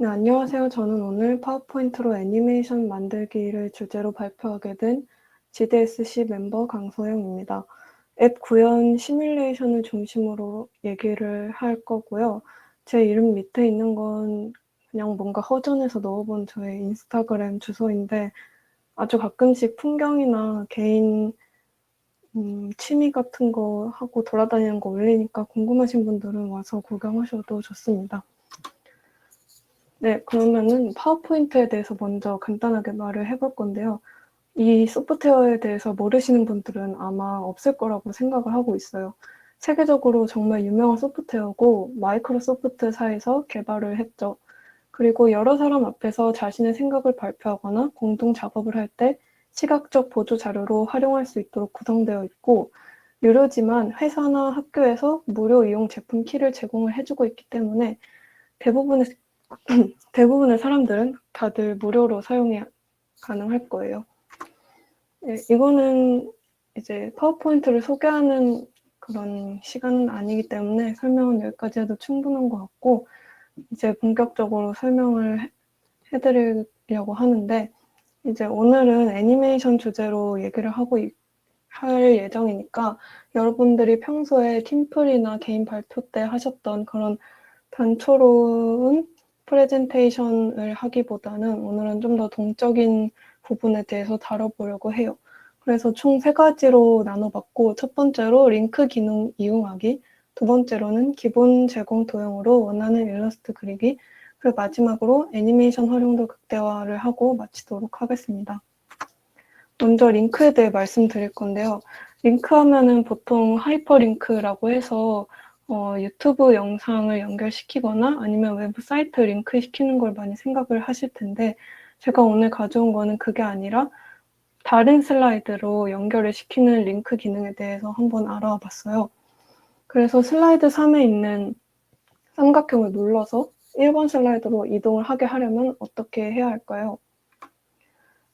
네, 안녕하세요. 저는 오늘 파워포인트로 애니메이션 만들기를 주제로 발표하게 된 GDSC 멤버 강소영입니다. 앱 구현 시뮬레이션을 중심으로 얘기를 할 거고요. 제 이름 밑에 있는 건 그냥 뭔가 허전해서 넣어본 저의 인스타그램 주소인데 아주 가끔씩 풍경이나 개인 취미 같은 거 하고 돌아다니는 거 올리니까 궁금하신 분들은 와서 구경하셔도 좋습니다. 네, 그러면은 파워포인트에 대해서 먼저 간단하게 말을 해볼 건데요. 이 소프트웨어에 대해서 모르시는 분들은 아마 없을 거라고 생각을 하고 있어요. 세계적으로 정말 유명한 소프트웨어고 마이크로소프트사에서 개발을 했죠. 그리고 여러 사람 앞에서 자신의 생각을 발표하거나 공동 작업을 할 때 시각적 보조 자료로 활용할 수 있도록 구성되어 있고, 유료지만 회사나 학교에서 무료 이용 제품 키를 제공을 해주고 있기 때문에 대부분의 대부분의 사람들은 다들 무료로 사용이 가능할 거예요. 네, 이거는 이제 파워포인트를 소개하는 그런 시간은 아니기 때문에 설명은 여기까지 해도 충분한 것 같고, 이제 본격적으로 설명을 해드리려고 하는데, 이제 오늘은 애니메이션 주제로 얘기를 할 예정이니까 여러분들이 평소에 팀플이나 개인 발표 때 하셨던 그런 단초로운 프레젠테이션을 하기보다는 오늘은 좀 더 동적인 부분에 대해서 다뤄보려고 해요. 그래서 총 3가지로 나눠봤고, 첫 번째로 링크 기능 이용하기, 두 번째로는 기본 제공 도형으로 원하는 일러스트 그리기, 그리고 마지막으로 애니메이션 활용도 극대화를 하고 마치도록 하겠습니다. 먼저 링크에 대해 말씀드릴 건데요. 링크 하면은 보통 하이퍼링크라고 해서 유튜브 영상을 연결시키거나 아니면 웹사이트 링크 시키는 걸 많이 생각을 하실 텐데, 제가 오늘 가져온 거는 그게 아니라 다른 슬라이드로 연결을 시키는 링크 기능에 대해서 한번 알아와 봤어요. 그래서 슬라이드 3에 있는 삼각형을 눌러서 1번 슬라이드로 이동을 하게 하려면 어떻게 해야 할까요?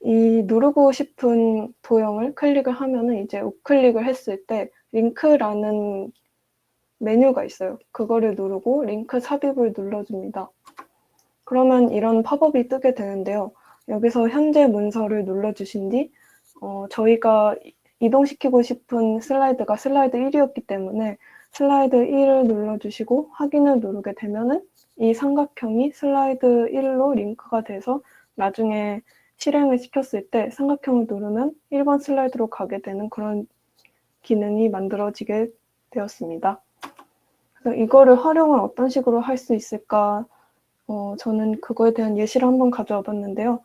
이 누르고 싶은 도형을 클릭을 하면은 이제 우클릭을 했을 때 링크라는 메뉴가 있어요. 그거를 누르고 링크 삽입을 눌러줍니다. 그러면 이런 팝업이 뜨게 되는데요. 여기서 현재 문서를 눌러주신 뒤 저희가 이동시키고 싶은 슬라이드가 슬라이드 1이었기 때문에 슬라이드 1을 눌러주시고 확인을 누르게 되면은 이 삼각형이 슬라이드 1로 링크가 돼서 나중에 실행을 시켰을 때 삼각형을 누르면 1번 슬라이드로 가게 되는 그런 기능이 만들어지게 되었습니다. 그래서 이거를 활용을 어떤 식으로 할 수 있을까? 저는 그거에 대한 예시를 한번 가져와 봤는데요.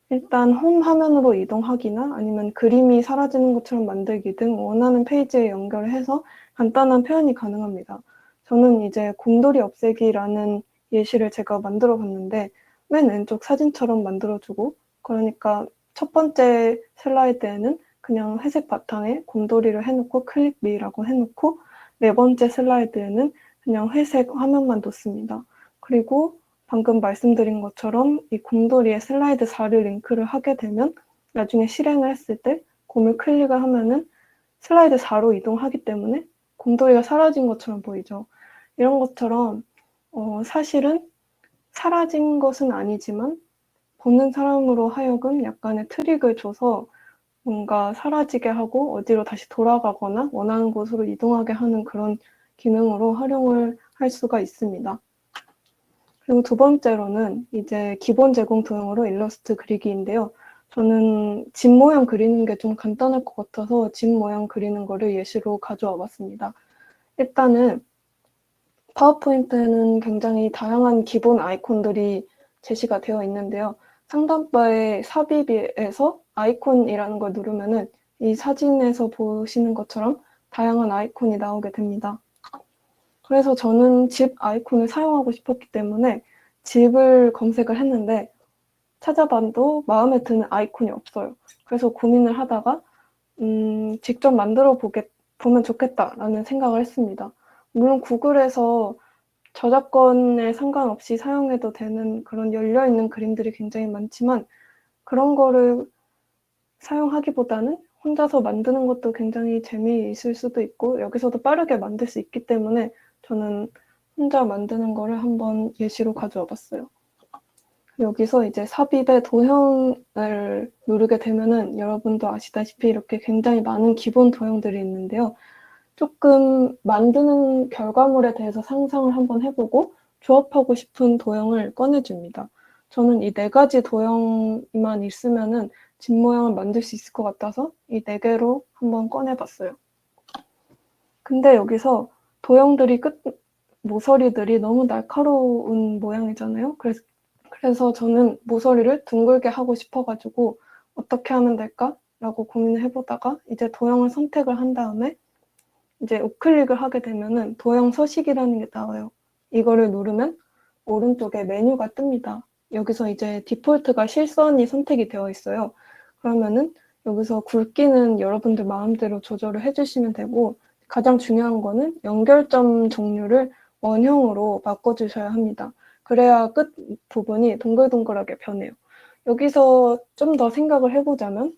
일단 홈 화면으로 이동하기나 아니면 그림이 사라지는 것처럼 만들기 등 원하는 페이지에 연결을 해서 간단한 표현이 가능합니다. 저는 이제 곰돌이 없애기라는 예시를 제가 만들어 봤는데 맨 왼쪽 사진처럼 만들어주고, 그러니까 첫 번째 슬라이드에는 그냥 회색 바탕에 곰돌이를 해놓고 클릭 미라고 해놓고, 네 번째 슬라이드에는 그냥 회색 화면만 뒀습니다. 그리고 방금 말씀드린 것처럼 이 곰돌이의 슬라이드 4를 링크를 하게 되면 나중에 실행을 했을 때 곰을 클릭을 하면은 슬라이드 4로 이동하기 때문에 곰돌이가 사라진 것처럼 보이죠. 이런 것처럼 사실은 사라진 것은 아니지만 보는 사람으로 하여금 약간의 트릭을 줘서 뭔가 사라지게 하고 어디로 다시 돌아가거나 원하는 곳으로 이동하게 하는 그런 기능으로 활용을 할 수가 있습니다. 그리고 두 번째로는 이제 기본 제공 도형으로 일러스트 그리기인데요. 저는 집 모양 그리는 게 좀 간단할 것 같아서 집 모양 그리는 거를 예시로 가져와 봤습니다. 일단은 파워포인트는 굉장히 다양한 기본 아이콘들이 제시가 되어 있는데요. 상단바에 삽입에서 아이콘이라는 걸 누르면은 이 사진에서 보시는 것처럼 다양한 아이콘이 나오게 됩니다. 그래서 저는 집 아이콘을 사용하고 싶었기 때문에 집을 검색을 했는데 찾아봐도 마음에 드는 아이콘이 없어요. 그래서 고민을 하다가 직접 보면 좋겠다라는 생각을 했습니다. 물론 구글에서 저작권에 상관없이 사용해도 되는 그런 열려있는 그림들이 굉장히 많지만 그런 거를 사용하기보다는 혼자서 만드는 것도 굉장히 재미있을 수도 있고 여기서도 빠르게 만들 수 있기 때문에 저는 혼자 만드는 거를 한번 예시로 가져와 봤어요. 여기서 이제 삽입의 도형을 누르게 되면은 여러분도 아시다시피 이렇게 굉장히 많은 기본 도형들이 있는데요. 조금 만드는 결과물에 대해서 상상을 한번 해보고 조합하고 싶은 도형을 꺼내줍니다. 저는 이 4가지 도형만 있으면은 집 모양을 만들 수 있을 것 같아서 이 4개로 한번 꺼내봤어요. 근데 여기서 도형들이 모서리들이 너무 날카로운 모양이잖아요. 그래서 저는 모서리를 둥글게 하고 싶어가지고 어떻게 하면 될까라고 고민을 해보다가 이제 도형을 선택을 한 다음에 이제 우클릭을 하게 되면은 도형 서식이라는 게 나와요. 이거를 누르면 오른쪽에 메뉴가 뜹니다. 여기서 이제 디폴트가 실선이 선택이 되어 있어요. 그러면은 여기서 굵기는 여러분들 마음대로 조절을 해주시면 되고 가장 중요한 거는 연결점 종류를 원형으로 바꿔주셔야 합니다. 그래야 끝 부분이 동글동글하게 변해요. 여기서 좀 더 생각을 해보자면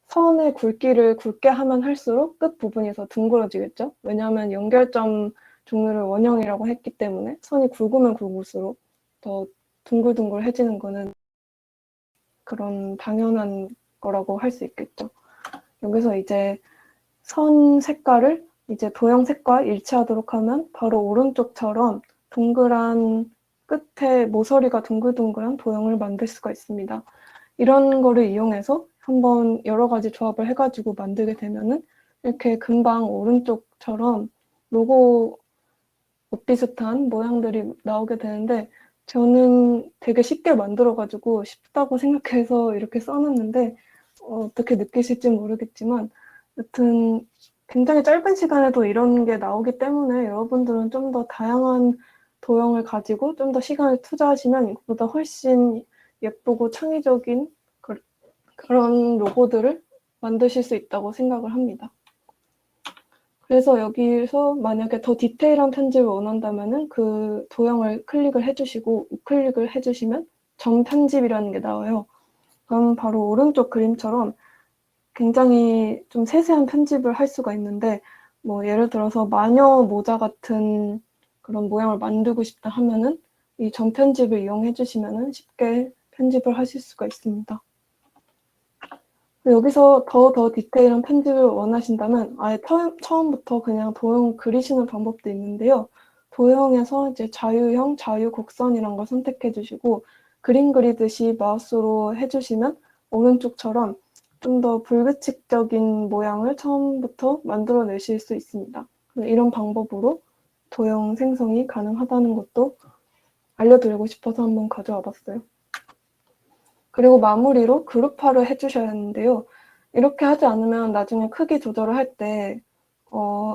선의 굵기를 굵게 하면 할수록 끝 부분이 더 둥그러지겠죠? 왜냐하면 연결점 종류를 원형이라고 했기 때문에 선이 굵으면 굵을수록 더 둥글둥글해지는 거는 그런 당연한 거라고 할 수 있겠죠. 여기서 이제 선 색깔을 이제 도형 색과 일치하도록 하면 바로 오른쪽처럼 동그란 끝에 모서리가 둥글둥글한 도형을 만들 수가 있습니다. 이런 거를 이용해서 한번 여러 가지 조합을 해가지고 만들게 되면은 이렇게 금방 오른쪽처럼 로고 비슷한 모양들이 나오게 되는데 저는 되게 쉽게 만들어가지고 쉽다고 생각해서 이렇게 써놨는데 어떻게 느끼실지 모르겠지만 여튼 굉장히 짧은 시간에도 이런 게 나오기 때문에 여러분들은 좀 더 다양한 도형을 가지고 좀 더 시간을 투자하시면 이것보다 훨씬 예쁘고 창의적인 그런 로고들을 만드실 수 있다고 생각을 합니다. 그래서 여기서 만약에 더 디테일한 편집을 원한다면은 그 도형을 클릭을 해주시고 우클릭을 해주시면 정편집이라는 게 나와요. 그럼 바로 오른쪽 그림처럼 굉장히 좀 세세한 편집을 할 수가 있는데 뭐 예를 들어서 마녀 모자 같은 그런 모양을 만들고 싶다 하면은 이 정편집을 이용해 주시면은 쉽게 편집을 하실 수가 있습니다. 여기서 더 디테일한 편집을 원하신다면 아예 처음부터 그냥 도형 그리시는 방법도 있는데요. 도형에서 이제 자유형, 자유곡선이란 걸 선택해 주시고 그림 그리듯이 마우스로 해주시면 오른쪽처럼 좀 더 불규칙적인 모양을 처음부터 만들어내실 수 있습니다. 이런 방법으로 도형 생성이 가능하다는 것도 알려드리고 싶어서 한번 가져와 봤어요. 그리고 마무리로 그룹화를 해주셔야 하는데요. 이렇게 하지 않으면 나중에 크기 조절을 할 때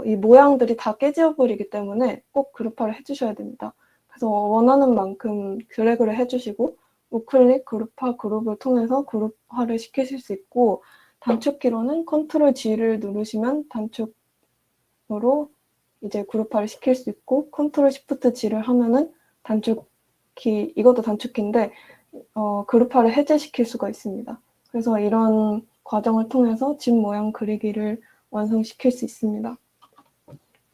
이 모양들이 다 깨져버리기 때문에 꼭 그룹화를 해주셔야 됩니다. 그래서 원하는 만큼 드래그를 해주시고 우클릭, 그룹화, 그룹을 통해서 그룹화를 시키실 수 있고 단축키로는 컨트롤 G를 누르시면 단축으로 이제 그룹화를 시킬 수 있고 컨트롤 시프트 G를 하면은 단축키, 이것도 단축키인데 그룹화를 해제시킬 수가 있습니다. 그래서 이런 과정을 통해서 집 모양 그리기를 완성시킬 수 있습니다.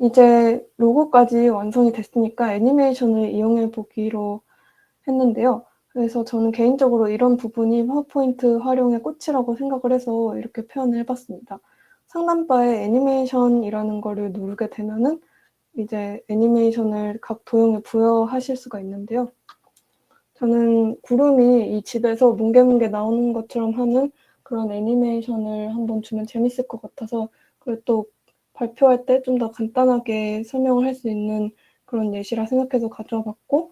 이제 로고까지 완성이 됐으니까 애니메이션을 이용해 보기로 했는데요. 그래서 저는 개인적으로 이런 부분이 파워포인트 활용의 꽃이라고 생각을 해서 이렇게 표현을 해봤습니다. 상단바에 애니메이션이라는 거를 누르게 되면은 이제 애니메이션을 각 도형에 부여하실 수가 있는데요. 저는 구름이 이 집에서 뭉게뭉게 나오는 것처럼 하는 그런 애니메이션을 한번 주면 재밌을 것 같아서 그리고 또 발표할 때 좀 더 간단하게 설명을 할 수 있는 그런 예시라 생각해서 가져와 봤고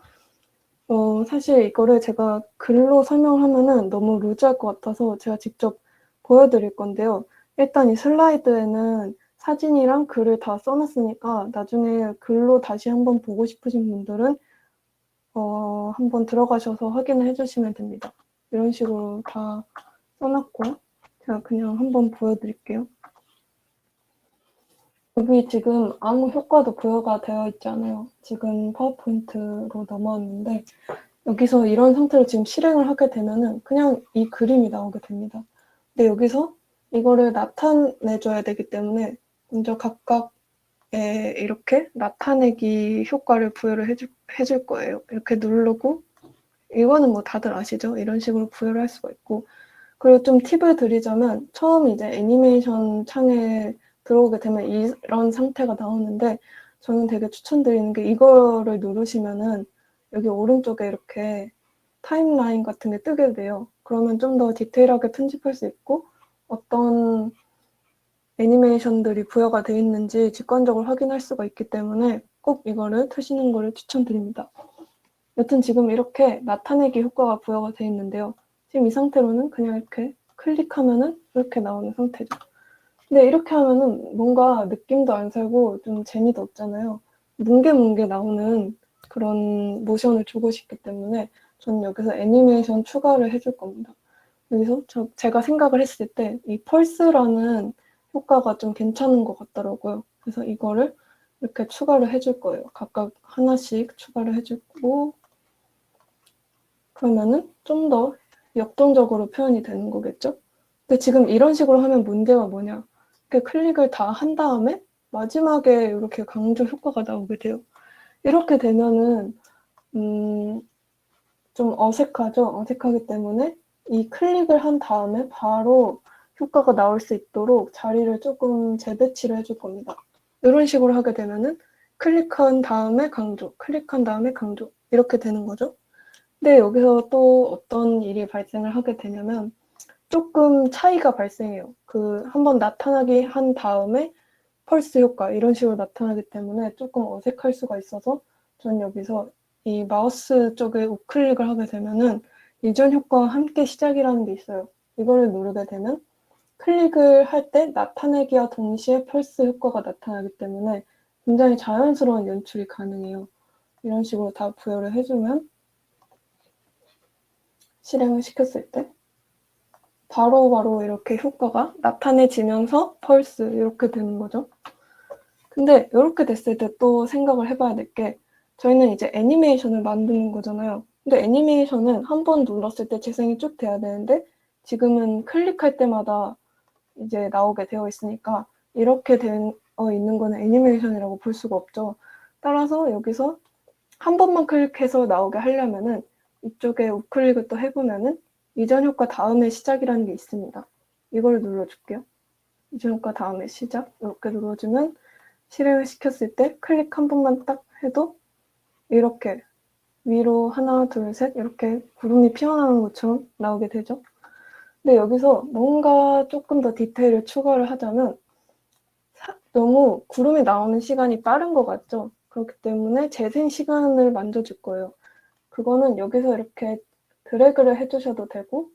사실 이거를 제가 글로 설명하면은 너무 루즈할 것 같아서 제가 직접 보여드릴 건데요. 일단 이 슬라이드에는 사진이랑 글을 다 써놨으니까 나중에 글로 다시 한번 보고 싶으신 분들은 한번 들어가셔서 확인을 해주시면 됩니다. 이런 식으로 다 써놨고 제가 그냥 한번 보여드릴게요. 여기 지금 아무 효과도 부여가 되어 있지 않아요. 지금 파워포인트로 넘어왔는데 여기서 이런 상태로 지금 실행을 하게 되면은 그냥 이 그림이 나오게 됩니다. 근데 여기서 이거를 나타내줘야 되기 때문에 먼저 각각 이렇게 나타내기 효과를 부여를 해줄 거예요. 이렇게 누르고, 이거는 뭐 다들 아시죠? 이런 식으로 부여를 할 수가 있고, 그리고 좀 팁을 드리자면 처음 이제 애니메이션 창에 들어오게 되면 이런 상태가 나오는데, 저는 되게 추천드리는 게 이거를 누르시면은 여기 오른쪽에 이렇게 타임라인 같은 게 뜨게 돼요. 그러면 좀 더 디테일하게 편집할 수 있고 어떤 애니메이션들이 부여가 되어 있는지 직관적으로 확인할 수가 있기 때문에 꼭 이거를 트시는 거를 추천드립니다. 여튼 지금 이렇게 나타내기 효과가 부여가 되어 있는데요. 지금 이 상태로는 그냥 이렇게 클릭하면은 이렇게 나오는 상태죠. 근데 이렇게 하면은 뭔가 느낌도 안 살고 좀 재미도 없잖아요. 뭉게뭉게 나오는 그런 모션을 주고 싶기 때문에 저는 여기서 애니메이션 추가를 해줄 겁니다. 여기서 제가 생각을 했을 때 이 펄스라는 효과가 좀 괜찮은 것 같더라고요. 그래서 이거를 이렇게 추가를 해줄 거예요. 각각 하나씩 추가를 해주고 그러면은 좀 더 역동적으로 표현이 되는 거겠죠? 근데 지금 이런 식으로 하면 문제가 뭐냐? 이렇게 클릭을 다 한 다음에 마지막에 이렇게 강조 효과가 나오게 돼요. 이렇게 되면은 좀 어색하죠? 어색하기 때문에 이 클릭을 한 다음에 바로 효과가 나올 수 있도록 자리를 조금 재배치를 해줄 겁니다. 이런 식으로 하게 되면은 클릭한 다음에 강조, 클릭한 다음에 강조 이렇게 되는 거죠. 근데 여기서 또 어떤 일이 발생을 하게 되냐면 조금 차이가 발생해요. 그 한번 나타나게 한 다음에 펄스 효과 이런 식으로 나타나기 때문에 조금 어색할 수가 있어서 전 여기서 이 마우스 쪽에 우클릭을 하게 되면은 이전 효과와 함께 시작이라는 게 있어요. 이거를 누르게 되면 클릭을 할 때 나타내기와 동시에 펄스 효과가 나타나기 때문에 굉장히 자연스러운 연출이 가능해요. 이런 식으로 다 부여를 해주면 실행을 시켰을 때 바로바로 이렇게 효과가 나타내지면서 펄스 이렇게 되는 거죠. 근데 이렇게 됐을 때 또 생각을 해봐야 될 게 저희는 이제 애니메이션을 만드는 거잖아요. 근데 애니메이션은 한 번 눌렀을 때 재생이 쭉 돼야 되는데 지금은 클릭할 때마다 이제 나오게 되어 있으니까 이렇게 되어 있는 거는 애니메이션이라고 볼 수가 없죠. 따라서 여기서 한 번만 클릭해서 나오게 하려면은 이쪽에 우클릭을 또 해보면은 이전 효과 다음에 시작이라는 게 있습니다. 이걸 눌러줄게요. 이전 효과 다음에 시작 이렇게 눌러주면 실행을 시켰을 때 클릭 한 번만 딱 해도 이렇게 위로 하나 둘 셋 이렇게 구름이 피어나는 것처럼 나오게 되죠. 근데 여기서 뭔가 조금 더 디테일을 추가를 하자면 너무 구름이 나오는 시간이 빠른 것 같죠? 그렇기 때문에 재생 시간을 만져줄 거예요. 그거는 여기서 이렇게 드래그를 해주셔도 되고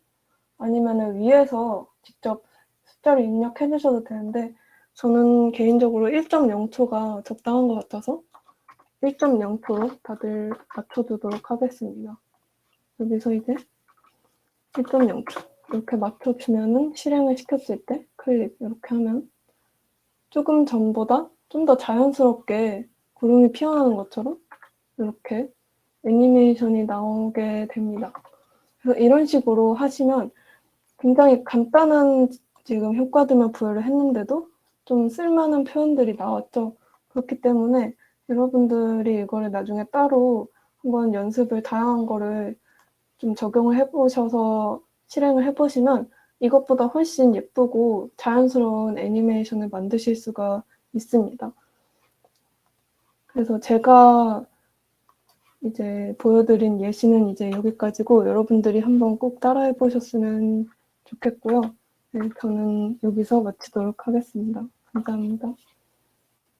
아니면 위에서 직접 숫자를 입력해 주셔도 되는데 저는 개인적으로 1.0초가 적당한 것 같아서 1.0초로 다들 맞춰주도록 하겠습니다. 여기서 이제 1.0초 이렇게 맞춰주면은 실행을 시켰을 때 클릭 이렇게 하면 조금 전보다 좀 더 자연스럽게 구름이 피어나는 것처럼 이렇게 애니메이션이 나오게 됩니다. 그래서 이런 식으로 하시면 굉장히 간단한 지금 효과들만 부여를 했는데도 좀 쓸만한 표현들이 나왔죠. 그렇기 때문에 여러분들이 이거를 나중에 따로 한번 연습을 다양한 거를 좀 적용을 해보셔서 실행을 해보시면 이것보다 훨씬 예쁘고 자연스러운 애니메이션을 만드실 수가 있습니다. 그래서 제가 이제 보여드린 예시는 이제 여기까지고 여러분들이 한번 꼭 따라해 보셨으면 좋겠고요. 네, 저는 여기서 마치도록 하겠습니다. 감사합니다.